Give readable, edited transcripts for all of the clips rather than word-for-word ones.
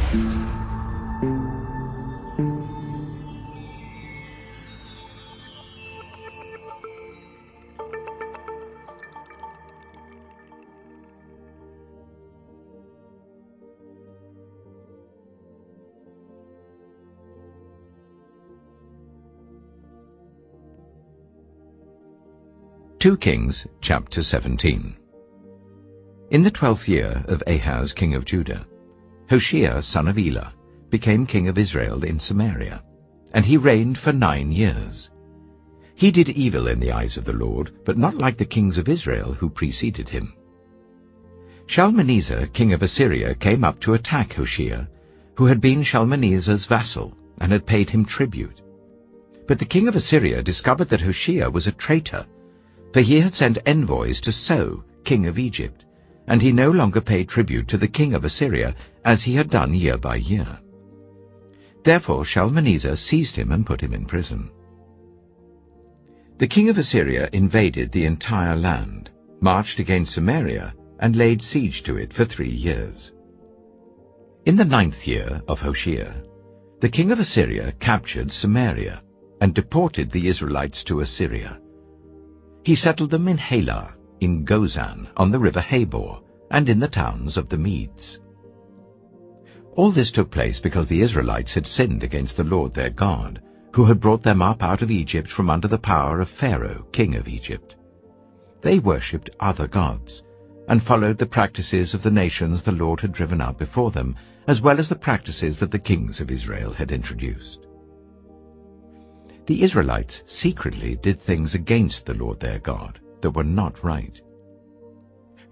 2 Kings chapter 17. In the 12th year of Ahaz king of Judah, Hoshea son of Elah became king of Israel in Samaria, and he reigned for 9 years. He did evil in the eyes of the Lord, but not like the kings of Israel who preceded him. Shalmaneser king of Assyria came up to attack Hoshea, who had been Shalmaneser's vassal and had paid him tribute. But the king of Assyria discovered that Hoshea was a traitor, for he had sent envoys to So, king of Egypt, and he no longer paid tribute to the king of Assyria, as he had done year by year. Therefore Shalmaneser seized him and put him in prison. The king of Assyria invaded the entire land, marched against Samaria, and laid siege to it for 3 years. In the 9th year of Hoshea, the king of Assyria captured Samaria, and deported the Israelites to Assyria. He settled them in Halah, in Gozan, on the river Habor, and in the towns of the Medes. All this took place because the Israelites had sinned against the Lord their God, who had brought them up out of Egypt from under the power of Pharaoh, king of Egypt. They worshipped other gods, and followed the practices of the nations the Lord had driven out before them, as well as the practices that the kings of Israel had introduced. The Israelites secretly did things against the Lord their God that were not right.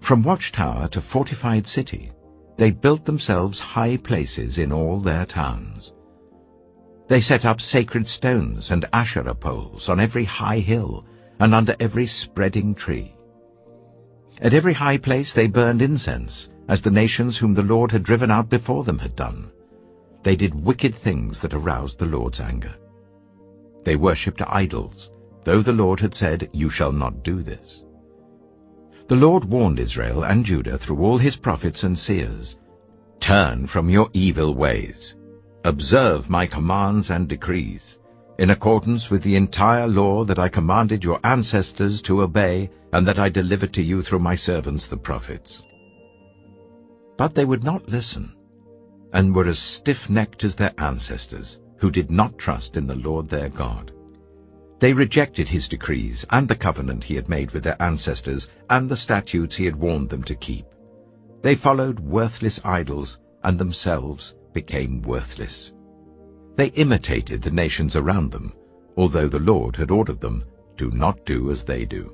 From watchtower to fortified city, they built themselves high places in all their towns. They set up sacred stones and Asherah poles on every high hill and under every spreading tree. At every high place they burned incense, as the nations whom the Lord had driven out before them had done. They did wicked things that aroused the Lord's anger. They worshipped idols, though the Lord had said, "You shall not do this." The Lord warned Israel and Judah through all his prophets and seers, "Turn from your evil ways. Observe my commands and decrees, in accordance with the entire law that I commanded your ancestors to obey, and that I delivered to you through my servants the prophets." But they would not listen, and were as stiff-necked as their ancestors, who did not trust in the Lord their God. They rejected his decrees and the covenant he had made with their ancestors and the statutes he had warned them to keep. They followed worthless idols and themselves became worthless. They imitated the nations around them, although the Lord had ordered them, "Do not do as they do."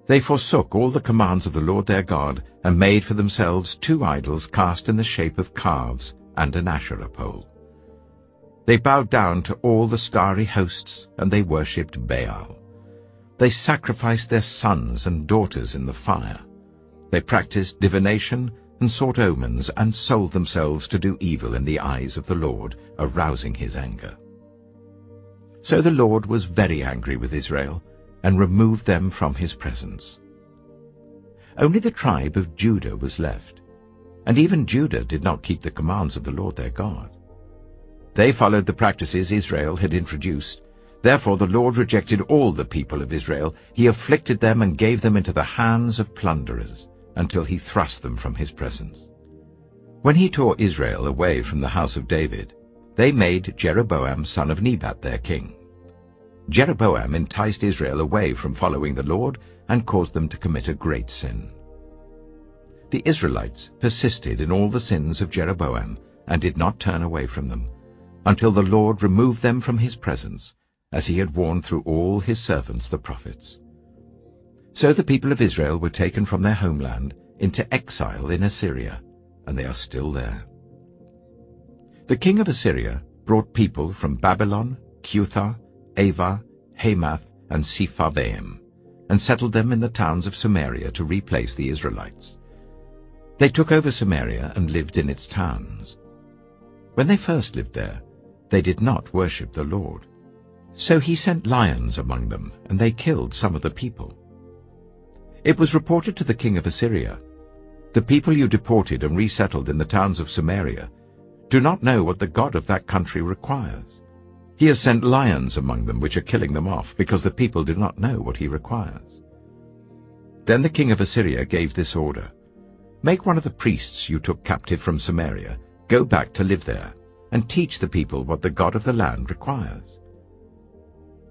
They forsook all the commands of the Lord their God and made for themselves 2 idols cast in the shape of calves and an Asherah pole. They bowed down to all the starry hosts, and they worshipped Baal. They sacrificed their sons and daughters in the fire. They practiced divination and sought omens, and sold themselves to do evil in the eyes of the Lord, arousing his anger. So the Lord was very angry with Israel, and removed them from his presence. Only the tribe of Judah was left, and even Judah did not keep the commands of the Lord their God. They followed the practices Israel had introduced. Therefore the Lord rejected all the people of Israel. He afflicted them and gave them into the hands of plunderers, until he thrust them from his presence. When he tore Israel away from the house of David, they made Jeroboam son of Nebat their king. Jeroboam enticed Israel away from following the Lord and caused them to commit a great sin. The Israelites persisted in all the sins of Jeroboam and did not turn away from them, until the Lord removed them from his presence, as he had warned through all his servants the prophets. So the people of Israel were taken from their homeland into exile in Assyria, and they are still there. The king of Assyria brought people from Babylon, Cuthah, Ava, Hamath, and Sepharvaim, and settled them in the towns of Samaria to replace the Israelites. They took over Samaria and lived in its towns. When they first lived there, they did not worship the Lord. So he sent lions among them, and they killed some of the people. It was reported to the king of Assyria, "The people you deported and resettled in the towns of Samaria, do not know what the God of that country requires. He has sent lions among them, which are killing them off, because the people do not know what he requires. Then the king of Assyria gave this order: Make one of the priests you took captive from Samaria go back to live there, and teach the people what the God of the land requires.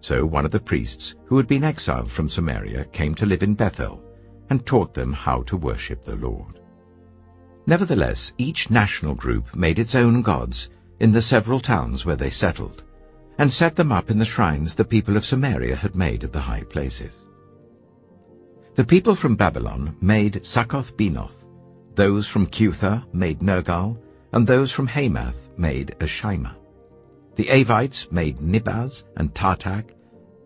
So one of the priests who had been exiled from Samaria came to live in Bethel, and taught them how to worship the Lord. Nevertheless, each national group made its own gods in the several towns where they settled, and set them up in the shrines the people of Samaria had made at the high places. The people from Babylon made Succoth-Benoth, those from Cutha made Nergal, and those from Hamath made Ashima. The Avites made Nibaz and Tartak,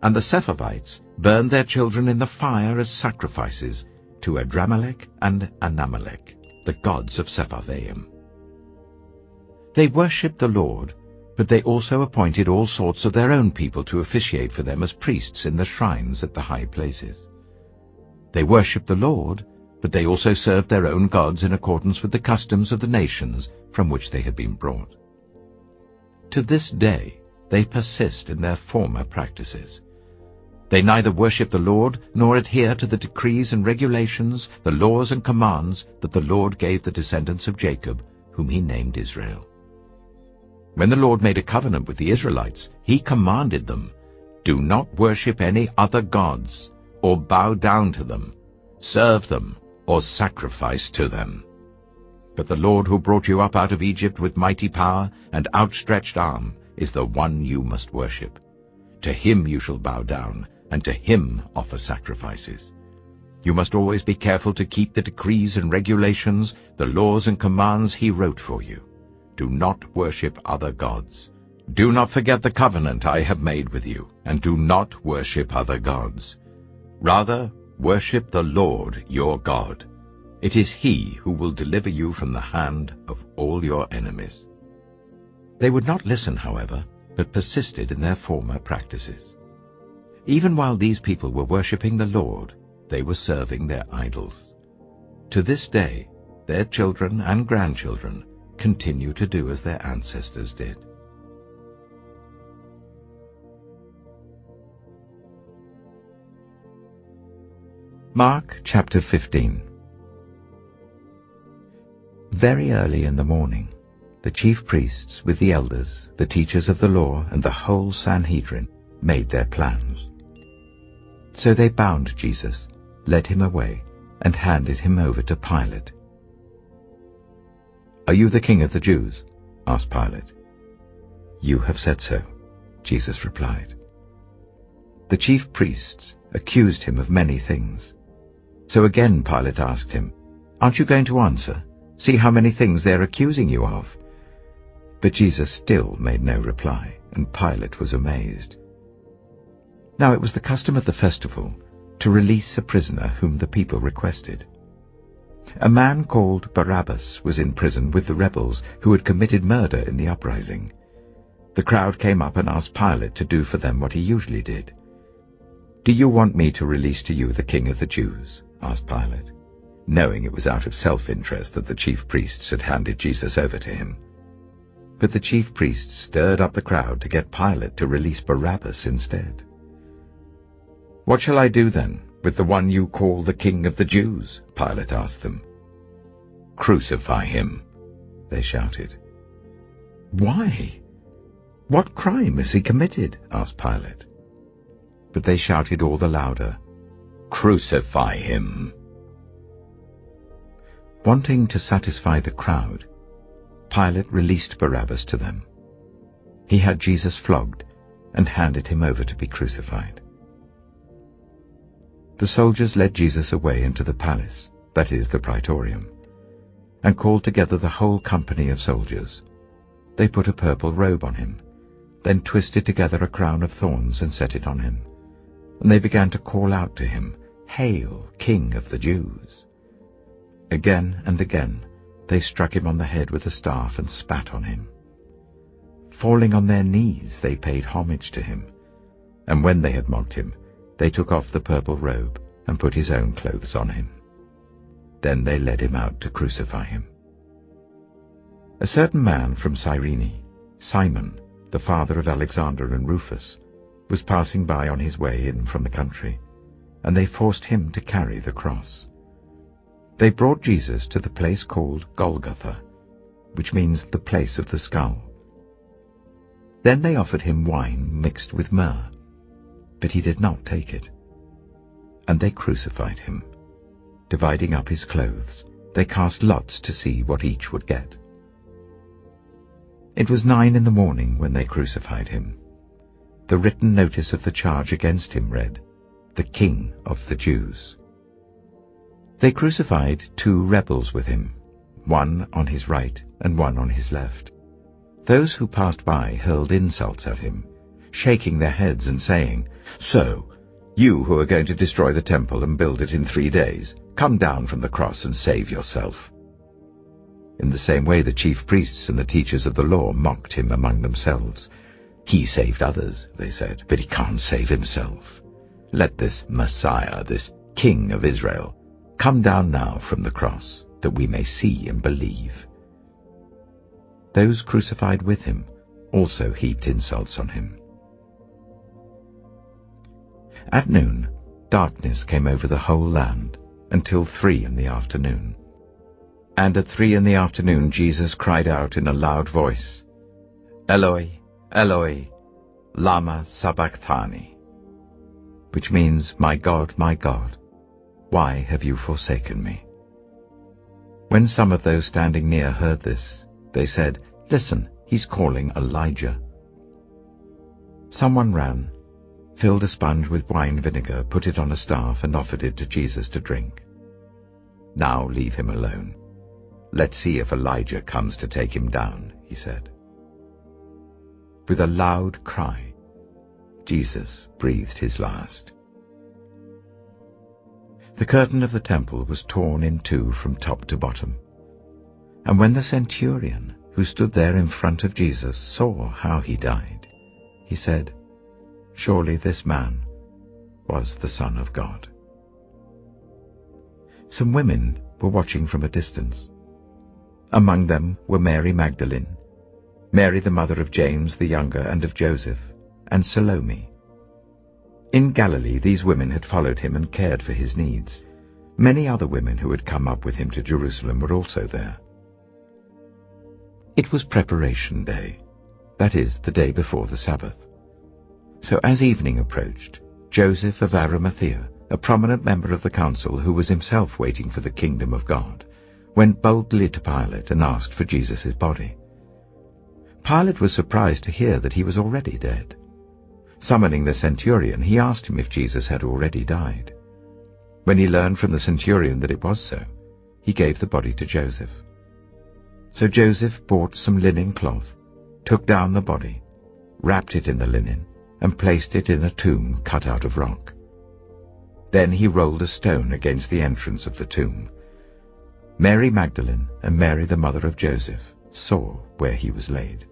and the Sepharvites burned their children in the fire as sacrifices to Adramelech and Anamelech, the gods of Sepharvaim. They worshipped the Lord, but they also appointed all sorts of their own people to officiate for them as priests in the shrines at the high places. They worshipped the Lord, but they also served their own gods in accordance with the customs of the nations from which they had been brought. To this day they persist in their former practices. They neither worship the Lord nor adhere to the decrees and regulations, the laws and commands that the Lord gave the descendants of Jacob, whom he named Israel. When the Lord made a covenant with the Israelites, he commanded them, "Do not worship any other gods, or bow down to them, serve them, or sacrifice to them. But the Lord who brought you up out of Egypt with mighty power and outstretched arm is the one you must worship. To him you shall bow down, and to him offer sacrifices. You must always be careful to keep the decrees and regulations, the laws and commands he wrote for you. Do not worship other gods. Do not forget the covenant I have made with you, and do not worship other gods. Rather, worship the Lord your God. It is he who will deliver you from the hand of all your enemies." They would not listen, however, but persisted in their former practices. Even while these people were worshipping the Lord, they were serving their idols. To this day, their children and grandchildren continue to do as their ancestors did. Mark chapter 15. Very early in the morning, the chief priests with the elders, the teachers of the law, and the whole Sanhedrin made their plans. So they bound Jesus, led him away, and handed him over to Pilate. "Are you the king of the Jews?" asked Pilate. "You have said so," Jesus replied. The chief priests accused him of many things. So again Pilate asked him, "Aren't you going to answer? See how many things they're accusing you of." But Jesus still made no reply, and Pilate was amazed. Now it was the custom at the festival to release a prisoner whom the people requested. A man called Barabbas was in prison with the rebels who had committed murder in the uprising. The crowd came up and asked Pilate to do for them what he usually did. "Do you want me to release to you the king of the Jews?" asked Pilate, knowing it was out of self-interest that the chief priests had handed Jesus over to him. But the chief priests stirred up the crowd to get Pilate to release Barabbas instead. "What shall I do then with the one you call the king of the Jews?" Pilate asked them. "Crucify him," they shouted. "Why? What crime has he committed?" asked Pilate. But they shouted all the louder, "Crucify him." Wanting to satisfy the crowd, Pilate released Barabbas to them. He had Jesus flogged and handed him over to be crucified. The soldiers led Jesus away into the palace, that is, the praetorium, and called together the whole company of soldiers. They put a purple robe on him, then twisted together a crown of thorns and set it on him. And they began to call out to him, "Hail, King of the Jews!" Again and again they struck him on the head with a staff and spat on him. Falling on their knees they paid homage to him, and when they had mocked him, they took off the purple robe and put his own clothes on him. Then they led him out to crucify him. A certain man from Cyrene, Simon, the father of Alexander and Rufus, was passing by on his way in from the country, and they forced him to carry the cross. They brought Jesus to the place called Golgotha, which means the place of the skull. Then they offered him wine mixed with myrrh, but he did not take it. And they crucified him. Dividing up his clothes, they cast lots to see what each would get. It was 9 in the morning when they crucified him. The written notice of the charge against him read, "The King of the Jews." They crucified 2 rebels with him, one on his right and one on his left. Those who passed by hurled insults at him, shaking their heads and saying, "So, you who are going to destroy the temple and build it in 3 days, come down from the cross and save yourself." In the same way the chief priests and the teachers of the law mocked him among themselves. "He saved others," they said, "but he can't save himself. Let this Messiah, this King of Israel, come down now from the cross, that we may see and believe." Those crucified with him also heaped insults on him. At noon, darkness came over the whole land until 3 in the afternoon. And at 3 in the afternoon Jesus cried out in a loud voice, "Eloi, Eloi, lama sabachthani," which means, my God, why have you forsaken me?" When some of those standing near heard this, they said, "Listen, he's calling Elijah." Someone ran, filled a sponge with wine vinegar, put it on a staff, and offered it to Jesus to drink. "Now leave him alone. Let's see if Elijah comes to take him down," he said. With a loud cry, Jesus breathed his last. The curtain of the temple was torn in 2 from top to bottom. And when the centurion, who stood there in front of Jesus, saw how he died, he said, "Surely this man was the Son of God." Some women were watching from a distance. Among them were Mary Magdalene, Mary the mother of James the younger and of Joseph, and Salome. In Galilee these women had followed him and cared for his needs. Many other women who had come up with him to Jerusalem were also there. It was Preparation Day, that is, the day before the Sabbath. So as evening approached, Joseph of Arimathea, a prominent member of the council who was himself waiting for the kingdom of God, went boldly to Pilate and asked for Jesus' body. Pilate was surprised to hear that he was already dead. Summoning the centurion, he asked him if Jesus had already died. When he learned from the centurion that it was so, he gave the body to Joseph. So Joseph bought some linen cloth, took down the body, wrapped it in the linen, and placed it in a tomb cut out of rock. Then he rolled a stone against the entrance of the tomb. Mary Magdalene and Mary the mother of Joseph saw where he was laid.